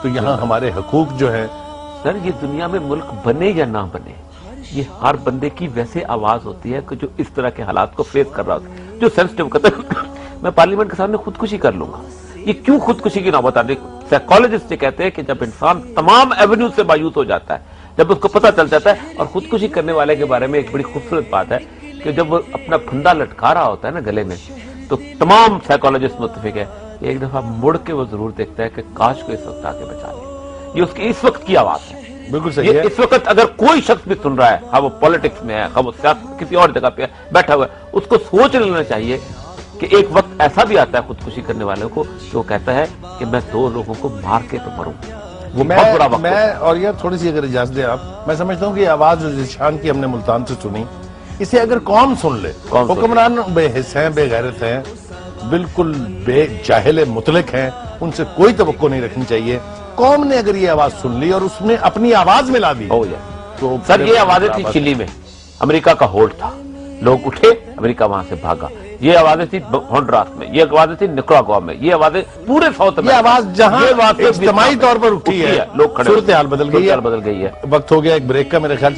تو یہاں ہمارے حقوق جو ہیں سر یہ دنیا میں ملک بنے یا نہ بنے یہ ہر بندے کی ویسے آواز ہوتی ہے کہ جو اس طرح کے حالات کو فیس کر رہا ہوتا ہے جو سینسٹیو کرتا ہے میں پارلیمنٹ کے سامنے خودکشی کر لوں گا یہ کیوں خودکشی کی نوبت آتی ہے سائیکالوجسٹ کہتے ہیں کہ جب انسان تمام ایونیو سے مایوس ہو جاتا ہے جب اس کو پتہ چل جاتا ہے اور خودکشی کرنے والے کے بارے میں ایک بڑی خوبصورت بات ہے کہ جب وہ اپنا پھندا لٹکا رہا ہوتا ہے نا گلے میں تو تمام سائیکالوجسٹ متفق ہے ایک دفعہ مڑ کے وہ ضرور دیکھتا ہے کہ کاش کو اس وقت آ کے بچا لے یہ اس کی اس وقت کی آواز ہے بالکل صحیح ہے اس وقت اگر کوئی شخص بھی سن رہا ہے ہاں وہ پولیٹکس میں ہے ہاں وہ کسی اور جگہ پہ بیٹھا ہوا ہے اس کو سوچ لینا چاہیے کہ ایک وقت ایسا بھی آتا ہے خودکشی کرنے والوں کو جو کہتا ہے کہ میں دو لوگوں کو مار کے تو مروں وہ بہت بڑا وقت میں اور یہ تھوڑی سی اگر اجازت دیں آپ میں سمجھتا ہوں کہ یہ آواز جو ذیشان کی ہم نے ملتان سے سنی اسے اگر قوم سن لے حکمران بے حس ہیں بے غیرت ہیں بالکل بے جاہل مطلق ہیں ان سے کوئی توقع نہیں رکھنی چاہیے قوم نے اگر یہ آواز سن لی اور اس میں اپنی آواز ملا دی تو سر یہ آوازیں تھی چلی میں امریکہ کا ہولڈ تھا لوگ اٹھے امریکہ وہاں سے بھاگا یہ آوازیں تھی ہونڈراس میں یہ آوازیں تھی نکراگوا میں یہ آوازیں پورے ساؤتھ میں یہ آواز جہاں اجتماعی طور پر اٹھی ہے لوگ کھڑے صورتحال بدل گئی ہے بدل گئی ہے وقت ہو گیا ایک بریک کا میرے خیال